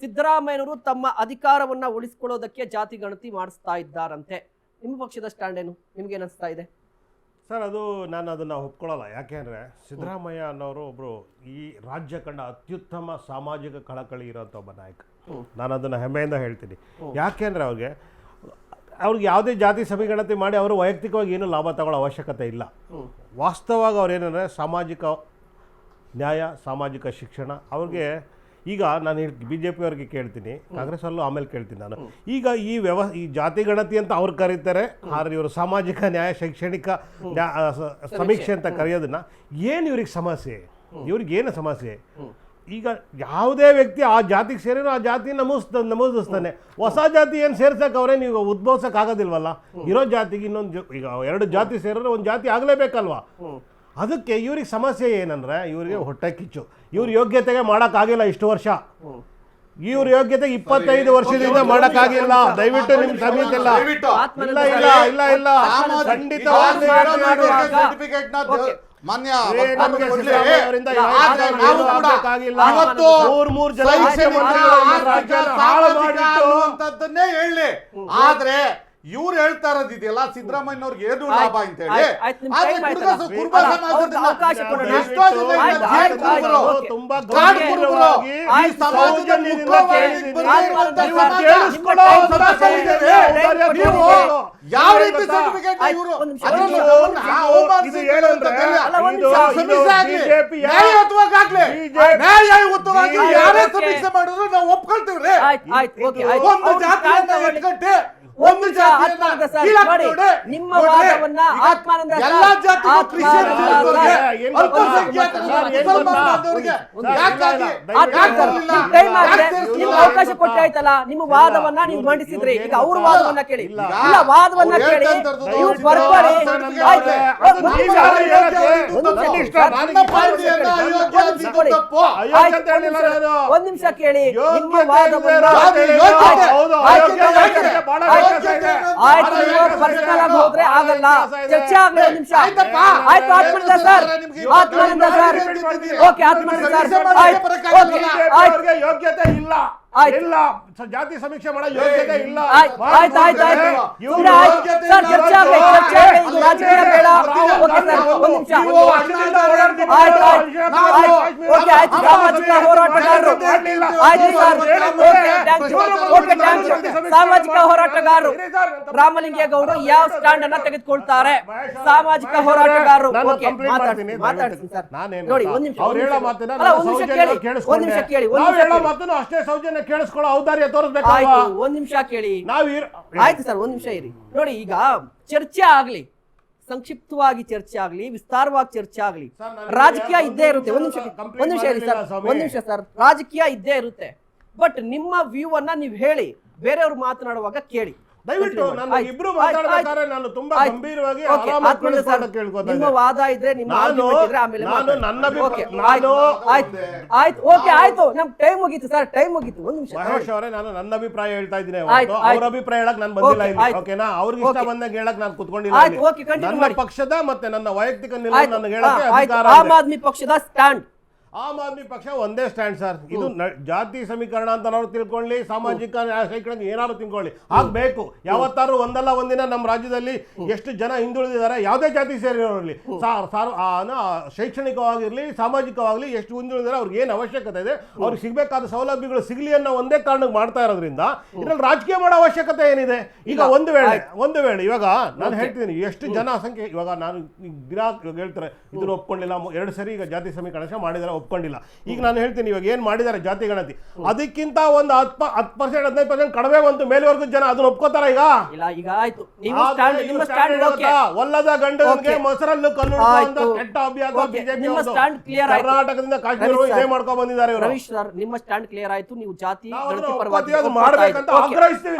ಸಿದ್ದರಾಮಯ್ಯನವರು ತಮ್ಮ ಅಧಿಕಾರವನ್ನ ಉಳಿಸಿಕೊಳ್ಳೋದಕ್ಕೆ ಜಾತಿ ಗಣತಿ ಮಾಡಿಸ್ತಾ ಇದ್ದಾರಂತೆ. ನಿಮ್ಮ ಪಕ್ಷದ ಸ್ಟ್ಯಾಂಡ್ ಏನು? ನಿಮ್ಗೆ ಏನಿಸ್ತಾ ಇದೆ ಸರ್? ಅದು ನಾನು ಅದನ್ನು ಒಪ್ಕೊಳ್ಳಲ್ಲ. ಯಾಕೆಂದರೆ ಸಿದ್ದರಾಮಯ್ಯ ಅನ್ನೋರು ಒಬ್ಬರು ಈ ರಾಜ್ಯ ಕಂಡ ಅತ್ಯುತ್ತಮ ಸಾಮಾಜಿಕ ಕಳಕಳಿ ಇರೋಂಥ ಒಬ್ಬ ನಾಯಕ. ನಾನು ಅದನ್ನು ಹೆಮ್ಮೆಯಿಂದ ಹೇಳ್ತೀನಿ. ಯಾಕೆಂದರೆ ಅವ್ರಿಗೆ ಯಾವುದೇ ಜಾತಿ ಸಮೀಕರಣತೆ ಮಾಡಿ ಅವರು ವೈಯಕ್ತಿಕವಾಗಿ ಏನೂ ಲಾಭ ತಗೊಳ್ಳೋ ಅವಶ್ಯಕತೆ ಇಲ್ಲ. ವಾಸ್ತವವಾಗಿ ಅವ್ರು ಏನಂದರೆ ಸಾಮಾಜಿಕ ನ್ಯಾಯ, ಸಾಮಾಜಿಕ ಶಿಕ್ಷಣ ಅವ್ರಿಗೆ. ಈಗ ನಾನು BJP ಅವ್ರಿಗೆ ಕೇಳ್ತೀನಿ, ಕಾಂಗ್ರೆಸ್ ಅಲ್ಲೂ ಆಮೇಲೆ ಕೇಳ್ತೀನಿ ನಾನು. ಈಗ ಈ ಜಾತಿ ಗಣತಿ ಅಂತ ಅವ್ರು ಕರೀತಾರೆ, ಆದ್ರೆ ಇವರು ಸಾಮಾಜಿಕ ನ್ಯಾಯ, ಶೈಕ್ಷಣಿಕ ಸಮೀಕ್ಷೆ ಅಂತ ಕರೆಯೋದನ್ನ ಏನು ಇವ್ರಿಗೆ ಸಮಸ್ಯೆ? ಇವ್ರಿಗೇನು ಸಮಸ್ಯೆ? ಈಗ ಯಾವುದೇ ವ್ಯಕ್ತಿ ಆ ಜಾತಿಗೆ ಸೇರಿರೋ ಆ ಜಾತಿ ನಮೂದಿಸ್ತಾನೆ. ಹೊಸ ಜಾತಿ ಏನು ಸೇರ್ಸಕ್ಕೆ ಅವರೇ ನೀವು ಉದ್ಭವಿಸಕ್ಕೆ ಆಗೋದಿಲ್ವಲ್ಲ. ಇರೋ ಜಾತಿಗೆ ಇನ್ನೊಂದು ಈಗ 2 ಜಾತಿ ಸೇರಿದ್ರೆ ಒಂದು ಜಾತಿ ಆಗಲೇಬೇಕಲ್ವಾ? ಅದಕ್ಕೆ ಇವ್ರಿಗೆ ಸಮಸ್ಯೆ ಏನಂದ್ರೆ ಇವರಿಗೆ ಹೊಟ್ಟೆ ಕಿಚ್ಚು. ಇವ್ರ ಯೋಗ್ಯತೆಗೆ ಮಾಡೋಕ್ಕಾಗಿಲ್ಲ ಇಷ್ಟು ವರ್ಷ. ಇವ್ರ ಯೋಗ್ಯತೆ 25 ವರ್ಷದಿಂದ ಮಾಡೋಕ್ಕಾಗಿಲ್ಲ. ದಯವಿಟ್ಟು ನಿಮ್ ಸಮಿತಿ ಇಲ್ಲ ಇಲ್ಲ ಇಲ್ಲ ಖಂಡಿತವಾಗಿ ಮಾನ್ಯ ಅನ್ನುವಂಥದ್ದನ್ನೇ ಹೇಳಿ. ಆದ್ರೆ ಇವ್ರು ಹೇಳ್ತಾ ಇರೋದಿದೆಯಲ್ಲ ಸಿದ್ದರಾಮಯ್ಯನವ್ರಿಗೆ ಏನು ಲಾಭ ಅಂತ ಹೇಳಿ. ಯಾವ ರೀತಿ ಸರ್ಟಿಫಿಕೇಟ್ ಇವರು ನ್ಯಾಯಯುತವಾಗಿ ಯಾರೇ ಸಮೀಕ್ಷೆ ಮಾಡಿದ್ರು ನಾವು ಒಪ್ಕೊಳ್ತೀವ್ರಿ. ಒಂದು ಜಾತಿಯನ್ನ ಎಟ್ಕಟ್ಟೆ ಒಂದು ನಿಮ್ಮ ವಾದವನ್ನ ಆತ್ಮಾನಂದ ಅವಕಾಶ ಕೊಟ್ಟಾಯ್ತಲ್ಲ, ನಿಮ್ಮ ವಾದವನ್ನ ನೀವು ಮಂಡಿಸಿದ್ರಿ. ಈಗ ಅವ್ರ ವಾದವನ್ನ ಕೇಳಿ. ಇಲ್ಲ, ವಾದವನ್ನ ಕೇಳಿ. ನೀವು ಬರ್ಬರಿ ಒಂದ್ ನಿಮಿಷ ಕೇಳಿ. ನಿಮ್ಮ ವಾದವನ್ನ ಹೋದ್ರೆ ಆಗಲ್ಲ. ಚರ್ಚೆ ಆಗ್ಲಿ. ಒಂದು ನಿಮಿಷ ಆಯ್ತು. ಆತ್ಮಾನಂದ ಸರ್, ಆತ್ಮಾನಂದ ಸರ್, ಓಕೆ ಆತ್ಮಾನಂದ ಸರ್, ಯೋಗ್ಯತೆ ಇಲ್ಲ ಇಲ್ಲ, ಜಾತಿ ಸಮೀಕ್ಷೆ ಮಾಡೋ ಯೋಗ್ಯತೆ ಇಲ್ಲ. ಆಯ್ತು ಆಯ್ತು ಆಯ್ತು ಸರ್, ಚರ್ಚೆ ಆಗ್ಲಿ. ಇದು ರಾಜಕೀಯ ಬೇಡ. ಓಕೆ ಸರ್, ಒಂದು ನಿಮಿಷ ಆಯ್ತು ಓಕೆ ಆಯ್ತು. ಸಾಮಾಜಿಕ ಹೋರಾಟಗಾರರು ಆಯ್ತು ಸರ್, ಓಕೆ ಥ್ಯಾಂಕ್ ಯು. ಸಾಮಾಜಿಕ ಹೋರಾಟಗಾರರು ರಾಮಲಿಂಗೇಗೌಡರು ಯಾವ ಸ್ಟ್ಯಾಂಡ್ ಅನ್ನ ತೆಗೆದುಕೊಳ್ತಾರೆ? ಸಾಮಾಜಿಕ ಹೋರಾಟಗಾರರು ಮಾತಾಡ್ತೀನಿ ಸರ್. ನೋಡಿ ಒಂದ್ ನಿಮಿಷ ಕೇಳಿ. ಅಷ್ಟೇ ಸೌಜನ್ಯ ಕೇಳಿಸ್ಕೊಳ್ಳೋ ಔದಾರ್ಯ ತೋರಿಸ್ಬೇಕು. ಒಂದ್ ನಿಮಿಷ ಕೇಳಿ. ಆಯ್ತು ಸರ್, ಒಂದ್ ನಿಮಿಷ ಇರಿ. ನೋಡಿ, ಈಗ ಚರ್ಚೆ ಆಗ್ಲಿ, ಸಂಕ್ಷಿಪ್ತವಾಗಿ ಚರ್ಚೆ ಆಗ್ಲಿ, ವಿಸ್ತಾರವಾಗಿ ಚರ್ಚೆ ಆಗ್ಲಿ, ರಾಜಕೀಯ ಇದ್ದೇ ಇರುತ್ತೆ. ಒಂದ್ ನಿಮಿಷ ಇರಿ ಸರ್, ಒಂದ್ ನಿಮಿಷ ಸರ್. ರಾಜಕೀಯ ಇದ್ದೇ ಇರುತ್ತೆ. ಬಟ್ ನಿಮ್ಮ ವ್ಯೂ ಅನ್ನ ನೀವು ಹೇಳಿ, ಬೇರೆಯವರು ಮಾತನಾಡುವಾಗ ಕೇಳಿ. ದಯವಿಟ್ಟು ಇಬ್ರು ಮಾತಾಡಬೇಕಾದ್ರೆ ನಾನು ತುಂಬಾ ಗಂಭೀರವಾಗಿ ನಿಮ್ಮ ವಾದ ಇದ್ರೆ ಆಯ್ತು. ನಮ್ ಟೈಮ್ ಮುಗೀತು ಸರ್, ಟೈಮ್ ಮುಗೀತು. ಒಂದ್ ನಿಮಿಷ ಮಹೇಶ್ ಅವರೇ, ನಾನು ನನ್ನ ಅಭಿಪ್ರಾಯ ಹೇಳ್ತಾ ಇದ್ದೀನಿ. ಅವ್ರ ಅಭಿಪ್ರಾಯ ಹೇಳಕ್ ನಾನು ಬಂದಿಲ್ಲ ಇಲ್ಲಿ, ಓಕೆನಾ? ಅವ್ರಿಗೆ ಇಷ್ಟ ಬಂದಾಗ ಹೇಳಕ್ ನಾನು ಕುತ್ಕೊಂಡಿಲ್ಲ. ನನ್ನ ಪಕ್ಷದ ಮತ್ತೆ ನನ್ನ ವೈಯಕ್ತಿಕ ನಿಲುವು ನನಗೆ ಹೇಳಕ್ಕೆ ಅಧಿಕಾರ ಇದೆ. ಆಮ್ ಆದ್ಮಿ ಪಕ್ಷದ ಸ್ಟ್ಯಾಂಡ್, ಆಮ್ ಆದ್ಮಿ ಪಕ್ಷ ಒಂದೇ ಸ್ಟ್ಯಾಂಡ್ ಸರ್. ಇದು ಜಾತಿ ಸಮೀಕರಣ ಅಂತ ನಾವು ತಿಳ್ಕೊಳ್ಳಿ, ಸಾಮಾಜಿಕ ಶೈಕ್ಷಣಿಕ ಏನಾದ್ರು ತಿಳ್ಕೊಳ್ಳಿ, ಆಗ್ಬೇಕು. ಯಾವತ್ತಾರು ಒಂದಲ್ಲ ಒಂದಿನ ನಮ್ಮ ರಾಜ್ಯದಲ್ಲಿ ಎಷ್ಟು ಜನ ಹಿಂದುಳಿದಿದ್ದಾರೆ, ಯಾವುದೇ ಜಾತಿ ಸೇರಿರೋರ್ಲಿ, ಶೈಕ್ಷಣಿಕವಾಗಿರ್ಲಿ ಸಾಮಾಜಿಕವಾಗಲಿ ಎಷ್ಟು ಹಿಂದುಳಿದಿದ್ದಾರೆ, ಅವ್ರಿಗೆ ಏನು ಅವಶ್ಯಕತೆ ಇದೆ, ಅವ್ರಿಗೆ ಸಿಗಬೇಕಾದ ಸೌಲಭ್ಯಗಳು ಸಿಗಲಿ ಅನ್ನೋ ಒಂದೇ ಕಾರಣಕ್ಕೆ ಮಾಡ್ತಾ ಇರೋದ್ರಿಂದ ಇದ್ರಲ್ಲಿ ರಾಜಕೀಯ ಮಾಡೋ ಅವಶ್ಯಕತೆ ಏನಿದೆ? ಈಗ ಒಂದು ವೇಳೆ ಇವಾಗ ನಾನು ಹೇಳ್ತೀನಿ, ಎಷ್ಟು ಜನಸಂಖ್ಯೆ ಇವಾಗ ನಾನು ದಿನ ಹೇಳ್ತಾರೆ ಇದನ್ನು ಒಪ್ಕೊಂಡಿಲ್ಲ, 2 ಸರಿ ಈಗ ಜಾತಿ ಸಮೀಕರಣ ಮಾಡಿದರೆ ಒಪ್ಕೊಂಡಿಲ್ಲ. ಈಗ ನಾನು ಹೇಳ್ತೀನಿ, ಇವಾಗ ಏನ್ ಮಾಡಿದ್ದಾರೆ ಜಾತಿ ಗಣತಿ, ಅದಕ್ಕಿಂತ ಒಂದು 10% 15% ಕಡಿಮೆ ಬಂತು, ಮೇಲ್ವರ್ಗದ ಜನ ಅದನ್ನ ಒಪ್ಕೋತಾರ? ಈಗ ಒಲ್ಲದ ಗಂಡನಿಗೆ ಮೊಸರನ್ನು ಕಲ್ಲು ಅಂತ ಕೆಟ್ಟ ಅಭ್ಯಾಸ ಬಿಜೆಪಿ ಕರ್ನಾಟಕದಿಂದ ಕಾಶ್ಮೀರ ಇದೇ ಮಾಡ್ಕೊಂಡ್ ಬಂದಿದ್ದಾರೆ. ರವೀಶ್ ಸರ್, ನಿಮ್ಮ ಸ್ಟ್ಯಾಂಡ್ ಕ್ಲಿಯರ್ ಆಯ್ತು. ನೀವು ಜಾತಿ ಮಾಡ್ಬೇಕಂತ ಆಗ್ರಹಿಸ್ತೀವಿ.